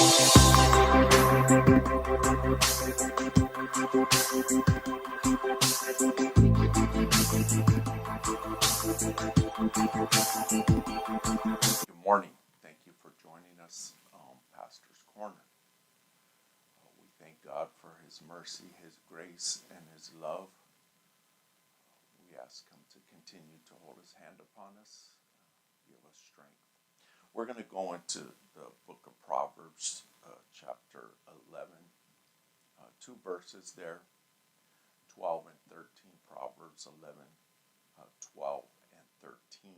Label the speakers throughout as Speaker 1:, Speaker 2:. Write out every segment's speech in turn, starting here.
Speaker 1: Good morning. Thank you for joining us on Pastor's Corner. We thank God for His mercy, His grace, and His love. We ask Him to continue to hold His hand upon us, give us strength. We're going to go into the book of Proverbs, chapter 11, two verses there, 12 and 13. Proverbs 11, 12 and 13.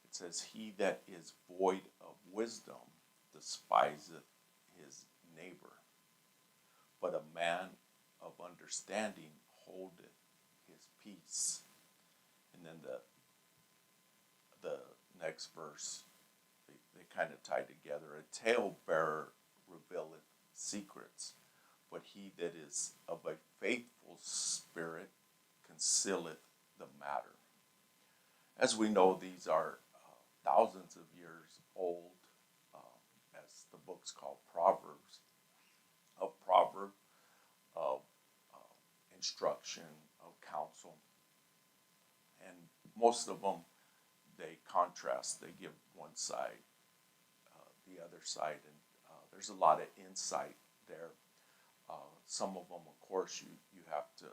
Speaker 1: It says, "He that is void of wisdom despiseth his neighbor, but a man of understanding holdeth his peace." And then the next verse, they kind of tie together. "A talebearer revealeth secrets, but he that is of a faithful spirit concealeth the matter." As we know, these are thousands of years old, as the book's called Proverbs, of instruction, of counsel. And most of them, they contrast, they give one side, the other side, and there's a lot of insight there. Some of them, of course, you have to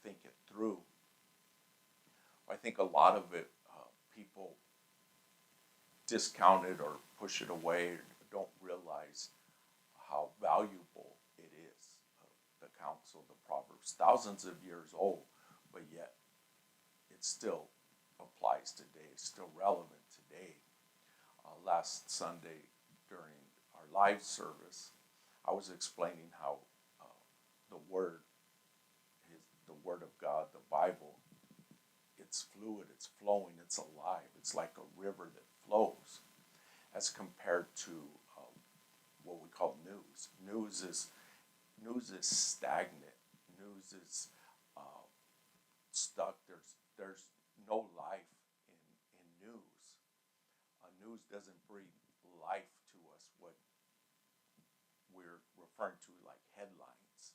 Speaker 1: think it through. I think a lot of it, people discount it or push it away, or don't realize how valuable it is. The counsel, the Proverbs, thousands of years old, but yet it still applies today. It's still relevant today. Last Sunday during our live service, I was explaining how the Word of God, the Bible, it's fluid, it's flowing, it's alive. It's like a river that flows, as compared to what we call news. News is stagnant. News is stuck. There's no life in news. News doesn't breathe life to us. What we're referring to, like headlines,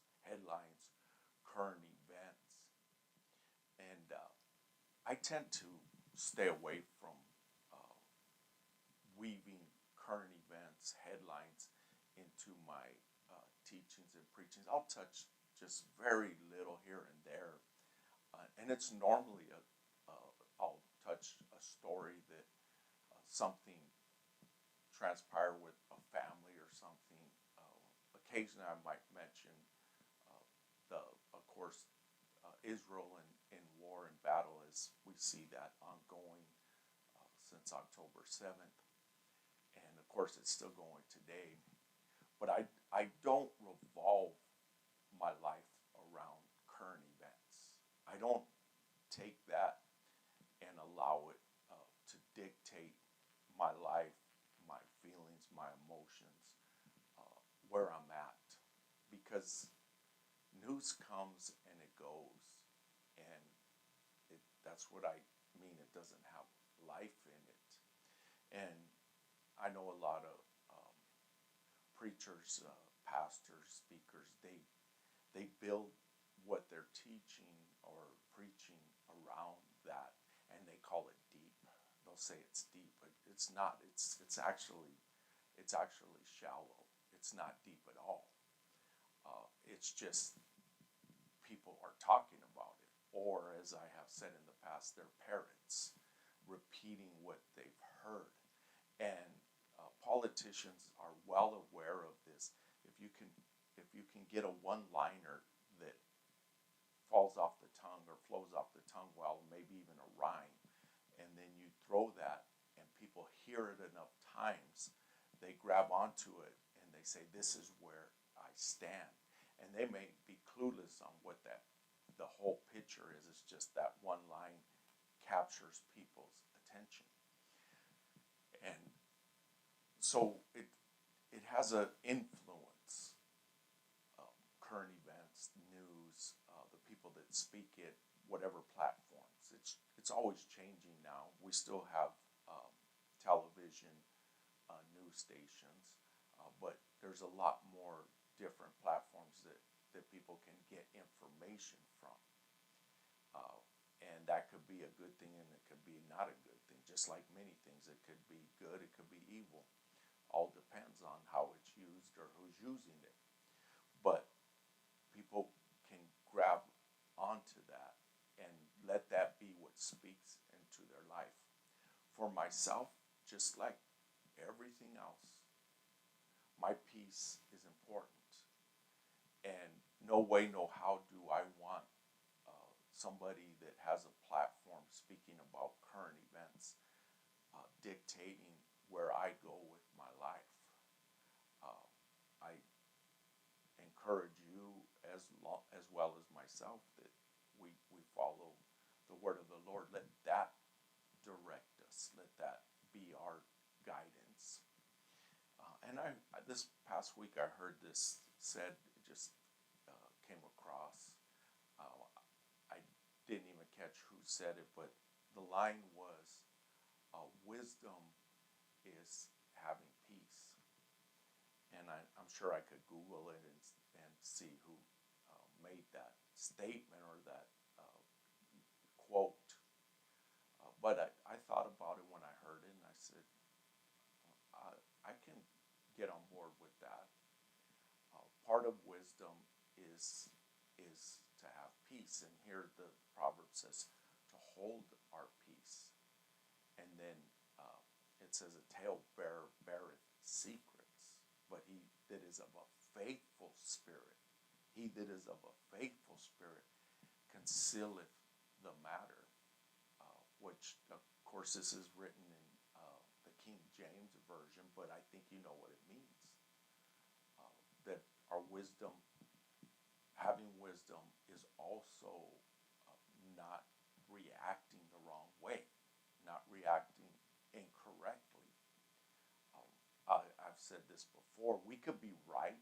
Speaker 1: current events. And I tend to stay away from weaving current events, headlines into my teachings and preachings. I'll touch just very little here and there. And it's normally I'll touch a story that something transpired with a family or something. Occasionally I might mention of course, Israel in war and battle, as we see that ongoing since October 7th. And of course, it's still going today. But I don't revolve my life around current events. I don't take that and allow it to dictate my life, my feelings, my emotions, where I'm at. Because news comes and it goes, and that's what I mean. It doesn't have life in it. And I know a lot of preachers, pastors, speakers, they build what they're teaching or preaching around that, and they call it deep. They'll say it's deep, but it's not. It's actually shallow. It's not deep at all. It's just people are talking about it, or as I have said in the past, they're parrots repeating what they've heard. And politicians are well aware of this. If you can get a one-liner that falls off the tongue or flows off the tongue, well, maybe even a rhyme, and then you throw that and people hear it enough times, they grab onto it and they say, "This is where I stand." And they may be clueless on what the whole picture is. It's just that one line captures people's attention. And so it has an influence. Current events, news, the people that speak it, whatever platforms. It's always changing now. We still have television, news news stations, but there's a lot more different platforms that people can get information from. Uh, and that could be a good thing and it could be not a good thing. Just like many things, it could be good, it could be evil. All depends on how it's used or who's using it. But people can grab onto that and let that be what speaks into their life. For myself, just like everything else, my peace is important. And no way, no how do I want somebody that has a platform speaking about current events dictating where I go with my life. Uh, I encourage you as well as myself that we follow the word of the Lord. Let that direct us. Let that be our guidance. And this past week I heard this said. It just came across. I didn't even catch who said it, but the line was, "Wisdom is having peace." And I'm sure I could Google it and see who made that statement or that quote. But I thought about it when I heard it, and I said, I can get on board with that. Part of wisdom is to have peace, and here the proverb says to hold our peace, and then it says a talebearer beareth secrets, but he that is of a faithful spirit, he that is of a faithful spirit concealeth the matter, which of course this is written in the King James version, but I think you know what it means. That our wisdom, having wisdom, is also not reacting the wrong way, not reacting incorrectly. I've said this before. We could be right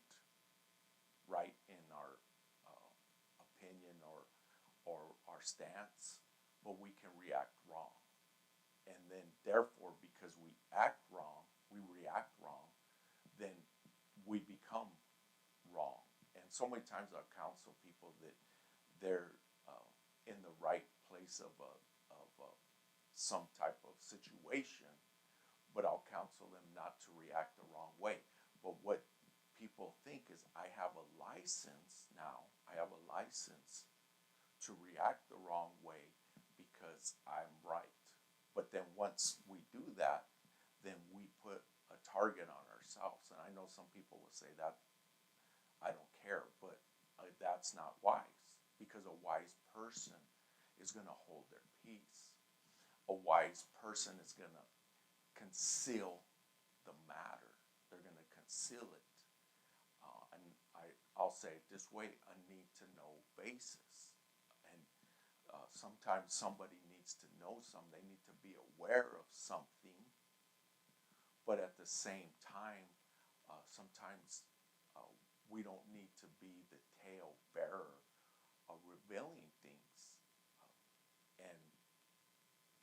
Speaker 1: in our opinion or our stance, but we can react wrong. And then, therefore, because we act wrong, we react wrong, then we become wrong. And so many times I've counseled people that they're in the right place of some type of situation, but I'll counsel them not to react the wrong way. But what people think is I have a license now, I have a license to react the wrong way because I'm right. But then once we do that, then we put a target on ourselves. And I know some people will say that I don't care, but that's not wise, because a wise person is going to hold their peace. A wise person is going to conceal the matter. They're going to conceal it. And I'll say it this way, a need to know basis. And sometimes somebody needs to know something. They need to be aware of something. But at the same time, sometimes we don't need to be the tale bearer of revealing things. And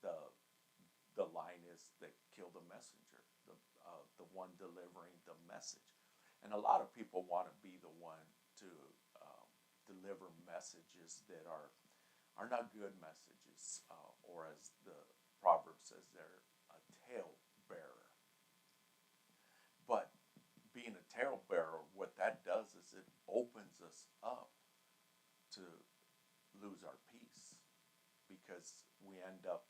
Speaker 1: the the line is that kill the messenger, the one delivering the message. And a lot of people want to be the one to deliver messages that are not good messages, or as the proverb says, they're a tale bearer. But being a tale bearer, what that does is it opens us up to lose our peace, because we end up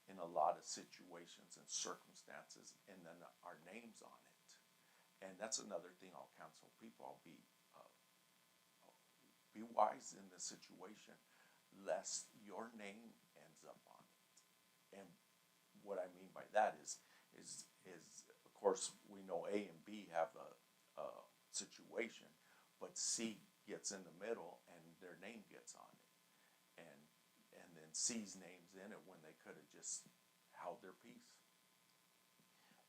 Speaker 1: in a lot of situations and circumstances, and then our name's on it. And that's another thing I'll counsel people. I'll be wise in the situation, lest your name ends up on it. And what I mean by that is of course we know A and B have a situation, but C gets in the middle and their name gets on it, and then C's name's in it when they could have just held their peace.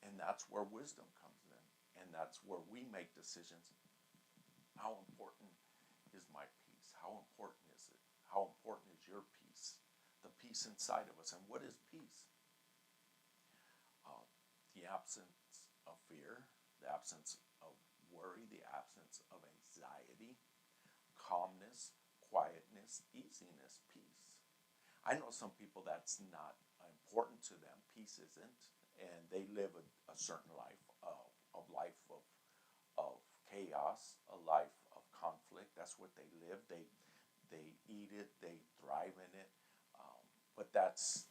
Speaker 1: And that's where wisdom comes in, and that's where we make decisions. How important is my peace? How important is it? How important is your peace? The peace inside of us. And what is peace? The absence of fear, absence of worry, the absence of anxiety, calmness, quietness, easiness, peace. I know some people that's not important to them. Peace isn't, and they live a certain life, a life of chaos, a life of conflict. That's what they live. They eat it. They thrive in it. But that's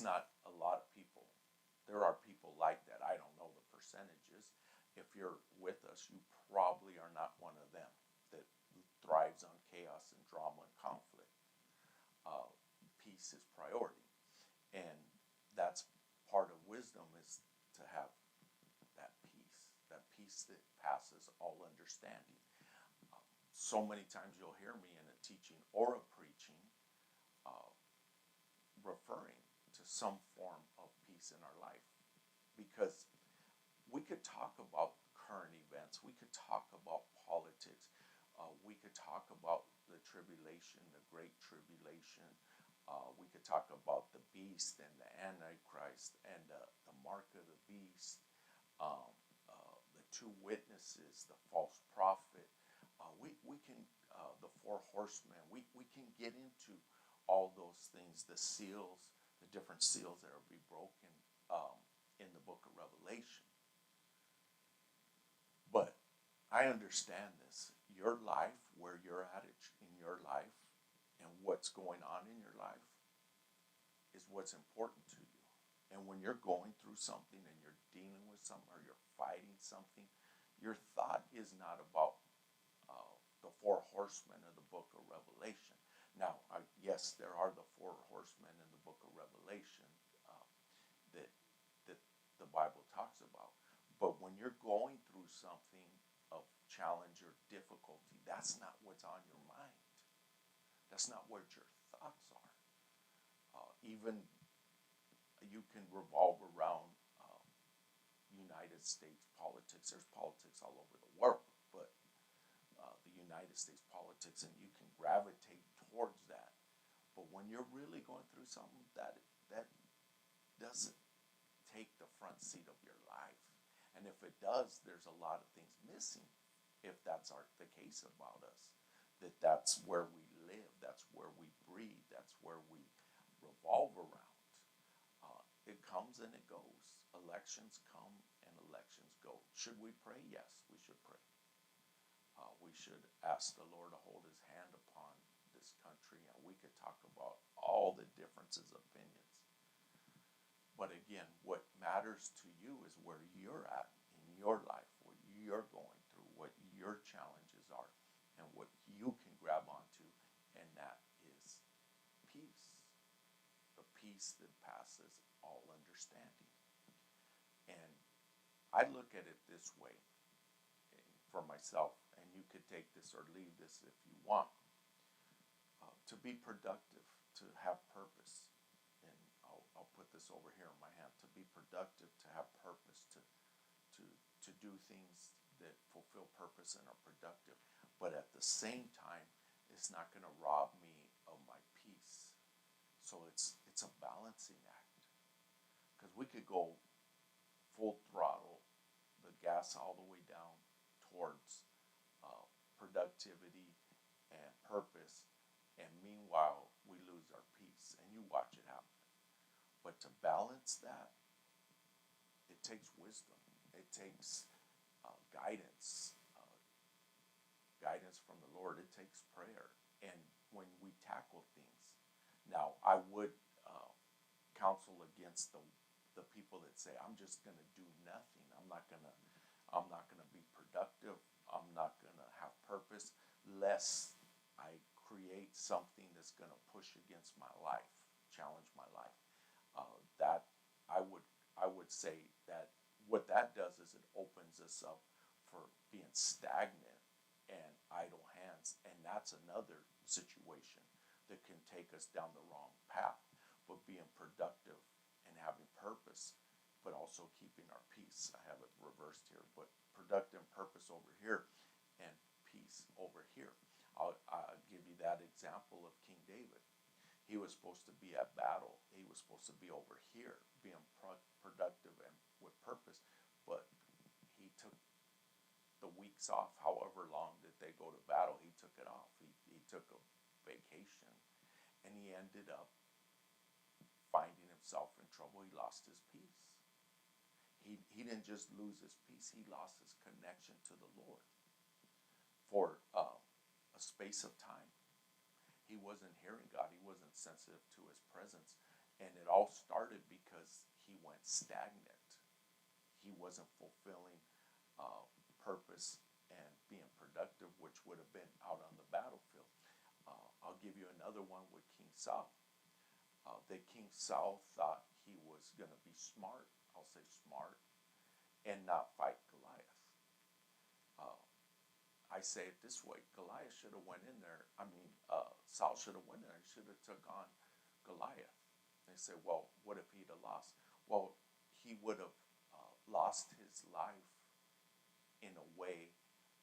Speaker 1: not a lot of people. There are people like that. I don't know the percentages. If you're with us, you probably are not one of them that thrives on chaos and drama and conflict. Uh, Peace is priority, and that's part of wisdom is to have that peace that passes all understanding. So many times you'll hear me in a teaching or a preaching uh, referring to some form of peace in our life, because we could talk about current events, we could talk about politics, we could talk about the tribulation, the great tribulation, we could talk about the beast and the antichrist and the mark of the beast, um, the two witnesses, the false prophet. We can, the four horsemen, we can get into all those things, the seals, the different seals that will be broken in the book of Revelation. But I understand this. Your life, where you're at in your life, and what's going on in your life is what's important to you. And when you're going through something and you're dealing with something or you're fighting something, your thought is not about the four horsemen of the book of Revelation. Now, yes, there are the four horsemen in the book of Revelation uh, that that the Bible talks about. But when you're going through something of challenge or difficulty, that's not what's on your mind. That's not what your thoughts are. Even you can revolve around United States politics. There's politics all over the world, but the United States politics, and you can gravitate towards that. But when you're really going through something that doesn't take the front seat of your life, and if it does, there's a lot of things missing. If that's the case about us, that's where we live, that's where we breathe, that's where we revolve around. It comes and it goes. Elections come and elections go. Should we pray? Yes, we should pray. We should ask the Lord to hold his hand upon this country, and we could talk about all the differences of opinions. But again, what matters to you is where you're at in your life, what you're going through, what your challenges are, and what you can grab onto, and that is peace. The peace that passes all understanding. And I look at it this way for myself, and you could take this or leave this if you want. To be productive, to have purpose, and I'll put this over here in my hand. To be productive, to have purpose, to do things that fulfill purpose and are productive. But at the same time, it's not going to rob me of my peace. So it's a balancing act, because we could go full throttle, the gas all the way down towards productivity and purpose, and meanwhile we lose our peace, and you watch it happen. But to balance that, it takes wisdom, it takes guidance, guidance from the Lord, it takes prayer. And when we tackle things, now I would counsel against the people that say, I'm just going to do nothing, I'm not going to be productive, I'm not going to have purpose, lest I create something that's going to push against my life, challenge my life. That I would say that what that does is it opens us up for being stagnant and idle hands, and that's another situation that can take us down the wrong path. But being productive and having purpose, but also keeping our peace. I have it reversed here, but productive purpose over here and peace over here. I'll give you that example of King David. He was supposed to be at battle. He was supposed to be over here, being productive and with purpose, but he weeks off. However long that they go to battle, he took it off. He took a vacation, and he ended up finding himself in trouble. He lost his peace. He didn't just lose his peace, he lost his connection to the Lord for a space of time. He wasn't hearing God, he wasn't sensitive to his presence. And it all started because he went stagnant. He wasn't fulfilling purpose and being productive, which would have been out on the battlefield. I'll give you another one with King Saul. That King Saul thought he was going to be smart, I'll say smart, and not fight Goliath. Uh, I say it this way: Goliath should have went in there. Saul should have went in there. He should have took on Goliath. They say, well, what if he'd have lost? Well, he would have lost his life in a way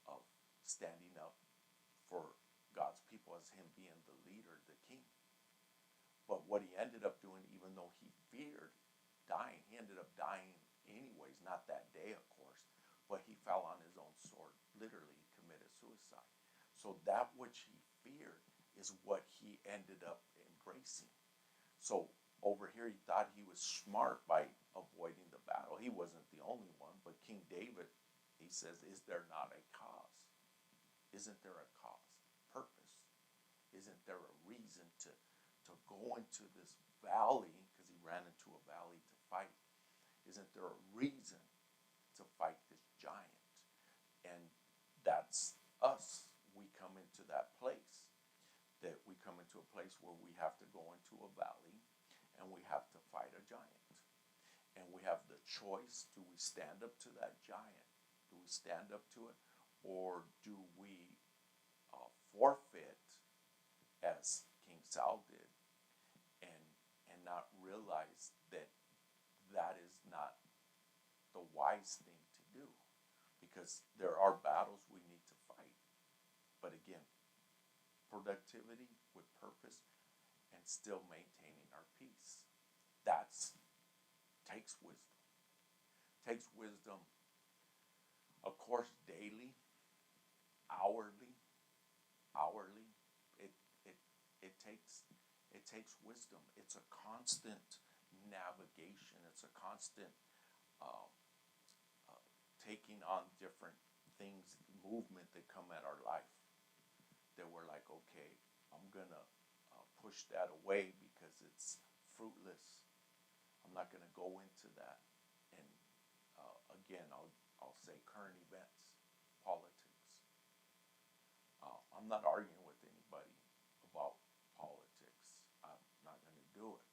Speaker 1: of standing up for God's people as him being the leader, the king. But what he ended up doing, even though he feared dying, he ended up dying anyways, not that day, of course, but he fell on his own sword. Literally, he committed suicide. So that which he feared is what he ended up embracing. So over here, he thought he was smart by avoiding the battle. He wasn't the only one, but King David, he says, is there not a cause? Isn't there a cause? Purpose? Isn't there a reason to go into this valley, because he ran into a valley to fight? Isn't there a reason to fight this giant? And that's us. We come into that place. That we come into a place where we have to go into a valley and we have to fight a giant. And we have the choice: do we stand up to that giant? Do we stand up to it? Or do we forfeit, as King Saul did, and not realize that that is not the wise thing to do? Because there are battles we need to fight. But again, productivity with purpose and still maintaining our peace. That takes wisdom. Takes wisdom, of course, daily, hourly. It takes wisdom. It's a constant navigation. It's a constant uh, taking on different things, movement that come at our life. That we're like, okay, I'm gonna push that away because it's fruitless. I'm not gonna go into that. And again, I'll say current events, politics. I'm not arguing with anybody about politics. I'm not gonna do it.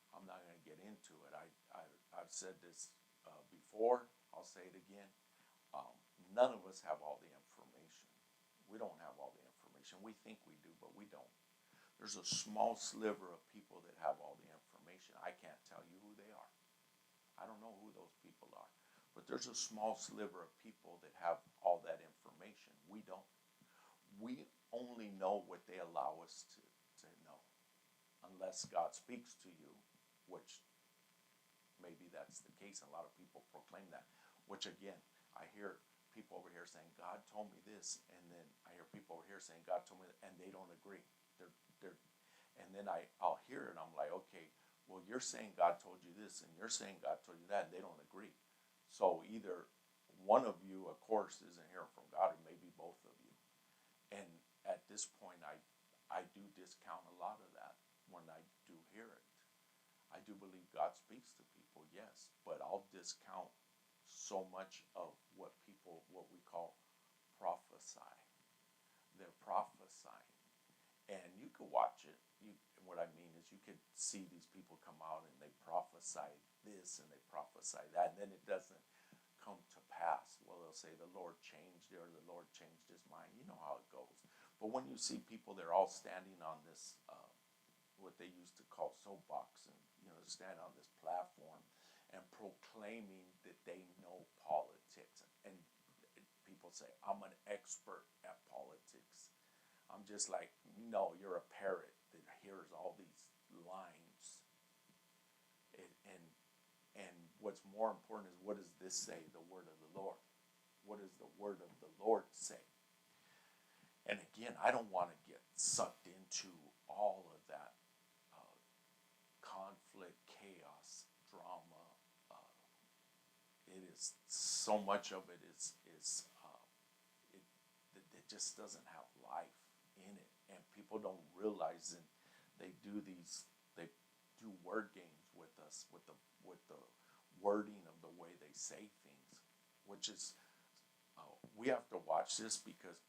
Speaker 1: I'm not gonna get into it. I've said this before. I'll say it again. Um, None of us have all the information. We don't have all the information. We think we do, but we don't. There's a small sliver of people that have all the information. I can't tell you who they are. I don't know who those people are. But there's a small sliver of people that have all that information. We don't. We only know what they allow us to know. Unless God speaks to you, which maybe that's the case. A lot of people proclaim that. Which again, I hear people over here saying, God told me this, and then I hear people over here saying, God told me that, and they don't agree. They're, and then I'll hear it, and I'm like, okay, well, you're saying God told you this, and you're saying God told you that, and they don't agree. So either one of you, of course, isn't hearing from God, or maybe both of you. And at this point, I do discount a lot of that when I do hear it. I do believe God speaks to people, yes, but I'll discount so much of what we call prophesy. They're prophesying. And you could watch it. What I mean is, you could see these people come out and they prophesy this and they prophesy that, and then it doesn't come to pass. Well, they'll say the Lord changed it, or the Lord changed his mind. You know how it goes. But when you see people, they're all standing on this, what they used to call soapbox, and stand on this platform and proclaiming that they know politics. And people say, I'm an expert at politics. I'm just like, no, you're a parrot that hears all these lines. And what's more important is, what does this say, the word of the Lord? What does the word of the Lord say? And again, I don't want to get sucked into all of that conflict, chaos, drama. Uh, it is so much of it, it just doesn't have life in it, and people don't realize it. They do these they do word games with us with the wording of the way they say things, which is we have to watch this because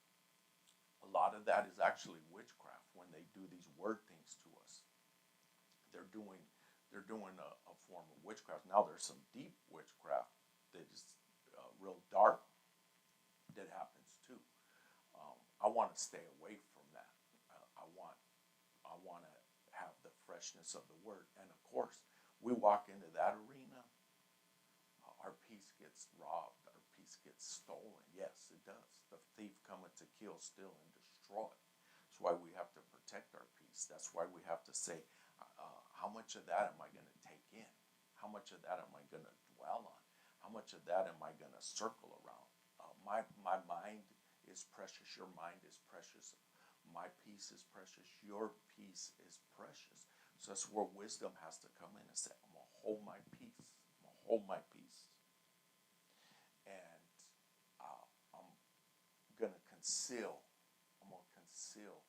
Speaker 1: a lot of that is actually witchcraft when they do these word things to us. They're doing a form of witchcraft. Now there's some deep witchcraft that is real dark that happens too. I want to stay away from that. I want to have the freshness of the word, and of course, we walk into that arena, our peace gets robbed, our peace gets stolen. Yes, it does. The thief cometh to kill, steal, and destroy. That's why we have to protect our peace. That's why we have to say, how much of that am I going to take in? How much of that am I going to dwell on? How much of that am I going to circle around? My mind is precious. Your mind is precious. My peace is precious. Your peace is precious. So that's where wisdom has to come in and say, I'm going to hold my peace. I'm going to hold my peace. And I'm going to conceal. I'm going to conceal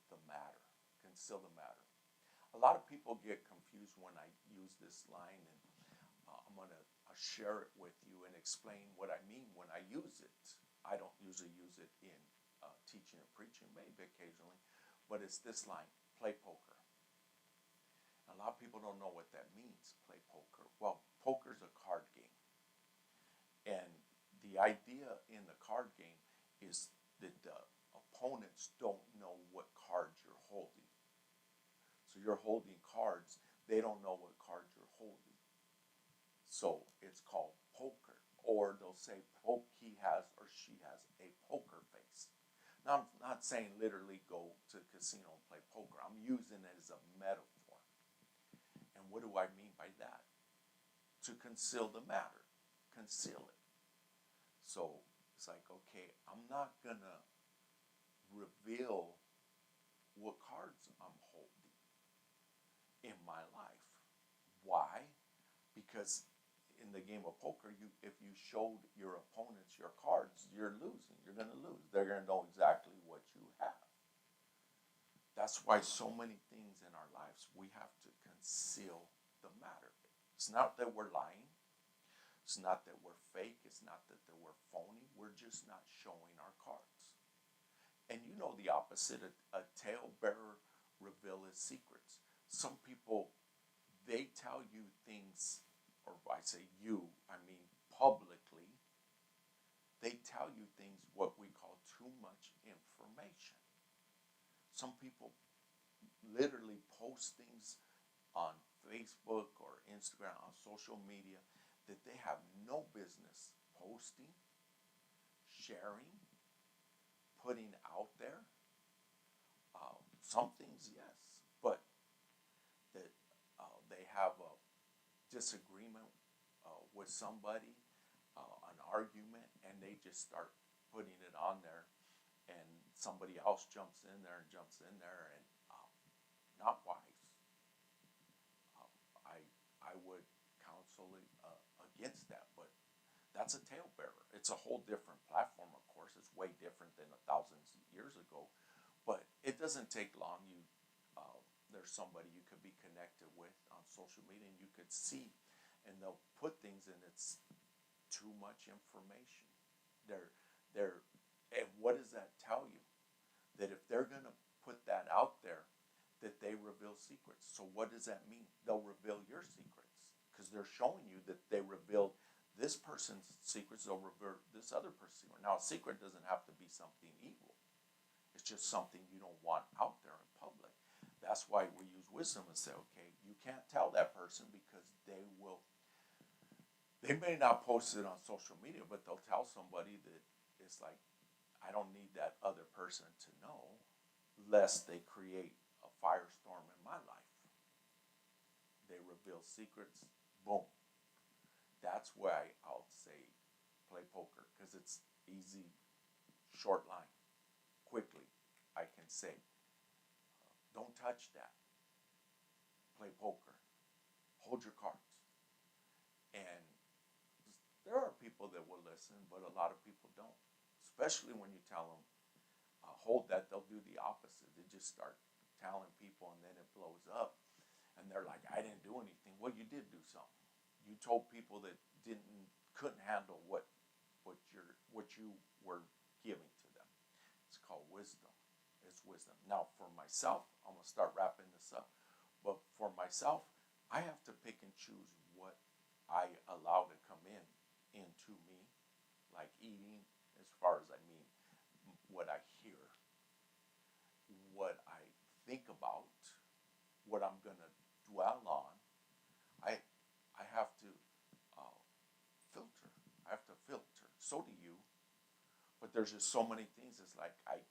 Speaker 1: the matter. Conceal the matter. A lot of people get confused when I use this line, and I'm going to share it with you and explain what I mean when I use it. I don't usually use it in teaching or preaching, maybe occasionally, but it's this line: play poker. A lot of people don't know what that means, play poker. Well, poker's a card game. And the idea in the card game is that the opponents don't know what cards you're holding. So you're holding cards, they don't know what cards you're holding. So it's called poker. Or they'll say, he has or she has a poker face. Now, I'm not saying literally go to the casino and play poker. I'm using it as a metaphor. And what do I mean by that? To conceal the matter. Conceal it. So it's like, okay, I'm not going to reveal what cards I'm holding in my life. Why? Because in the game of poker, if you showed your opponents your cards, you're losing. You're going to lose. They're going to know exactly what you have. That's why so many things in our lives, we have to conceal the matter. It's not that we're lying. It's not that we're fake. It's not that we're phony. We're just not showing our cards. And you know the opposite. A talebearer revealeth secrets. Some people, they tell you things, or I say you, I mean publicly, they tell you things what we call too much information. Some people literally post things on Facebook or Instagram, on social media, that they have no business posting, sharing, putting out there. Some things, yes, but that they have a disagreement with somebody, an argument, and they just start putting it on there, and somebody else jumps in there, and not wise. I would counsel against that, but that's a talebearer. It's a whole different platform, of course. It's way different than thousands of years ago, but it doesn't take long. There's somebody you could be connected with on social media, and you could see, and they'll put things in. It's too much information. And what does that tell you? That if they're going to put that out there, that they reveal secrets. So what does that mean? They'll reveal your secrets because they're showing you that they revealed this person's secrets. They'll reveal this other person's secret. Now, a secret doesn't have to be something evil. It's just something you don't want out there in public. That's why we use wisdom and say, okay, you can't tell that person because they may not post it on social media, but they'll tell somebody that it's like, I don't need that other person to know, lest they create a firestorm in my life. They reveal secrets, boom. That's why I'll say play poker, because it's easy, short line, quickly. I can say, don't touch that. Play poker. Hold your cards. And there are people that will listen, but a lot of people don't. Especially when you tell them, hold that, they'll do the opposite. They just start telling people, and then it blows up. And they're like, I didn't do anything. Well, you did do something. You told people that couldn't handle what you were giving to them. It's called wisdom. It's wisdom. Now, for myself, I'm gonna start wrapping this up. But for myself, I have to pick and choose what I allow to come into me, like eating, as far as I mean, what I hear, what I think about, what I'm gonna dwell on. I I have to uh, filter. I have to filter. So do you. But there's just so many things. It's like I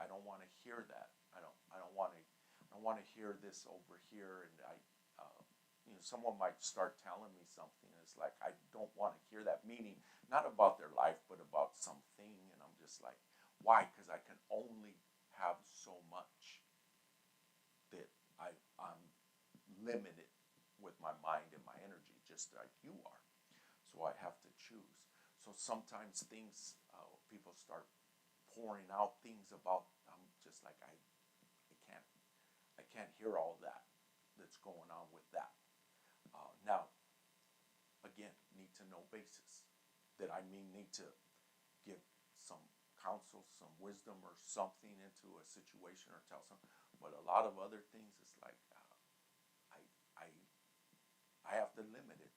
Speaker 1: don't want to hear that. I don't want to hear this over here. And someone might start telling me something. And it's like I don't want to hear that. Meaning not about their life, but about something. And I'm just like, why? Because I can only have so much that I'm limited with my mind and my energy, just like you are. So I have to choose. So sometimes people start pouring out things about. I'm just like can't, I can't hear all that that's going on with that. Now, again, need to know basis. That I mean, need to give some counsel, some wisdom, or something into a situation, or tell some. But a lot of other things, it's like I I I have to limit it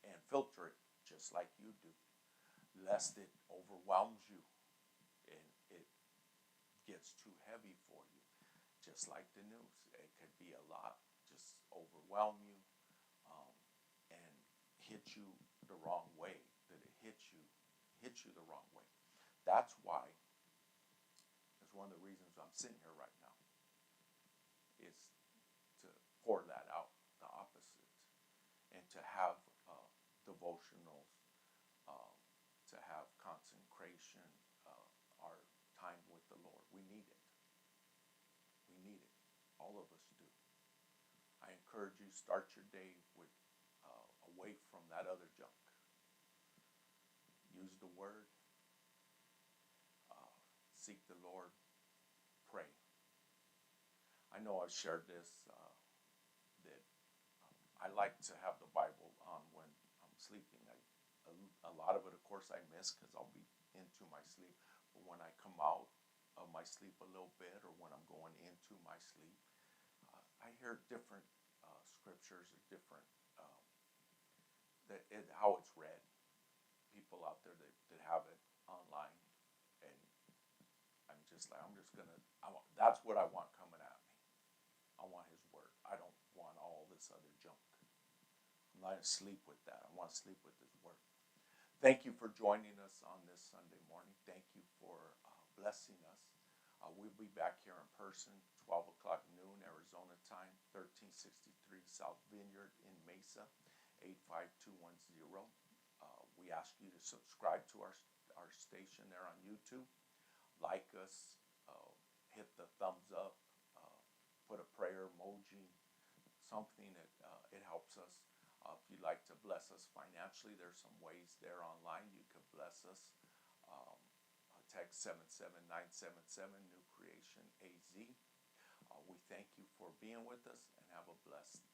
Speaker 1: and filter it just like you do, lest it overwhelms you and it gets too heavy for you. Just like the news, it could be a lot, just overwhelm you um, and hit you the wrong way. That it hits you the wrong way. That's why. It's one of the reasons I'm sitting here right now. Is to pour that out, the opposite, and to have devotionals, um, to have consecration, our time with the Lord. We need it. We need it. All of us do. I encourage you, start your day with away from that other junk. Use the word. Seek the Lord. Pray. I know I've shared this that I like to have the Bible on when I'm sleeping. A lot of it, of course, I miss because I'll be into my sleep. But when I come out of my sleep a little bit, or when I'm going into my sleep, I hear different scriptures or different how it's read. People out there that have it online, and I'm just gonna. That's what I want coming at me. I want His word. I don't want all this other junk. I'm not asleep with that. I want to sleep with His word. Thank you for joining us on this Sunday morning. Thank you for blessing us. We'll be back here in person, 12 o'clock noon, Arizona time, 1363 South Vineyard in Mesa, 85210. We ask you to subscribe to our station there on YouTube. Like us, hit the thumbs up, put a prayer emoji, something that it helps us. If you'd like to bless us financially, there's some ways there online you could bless us. Um, Text 77977 New Creation AZ. We thank you for being with us, and have a blessed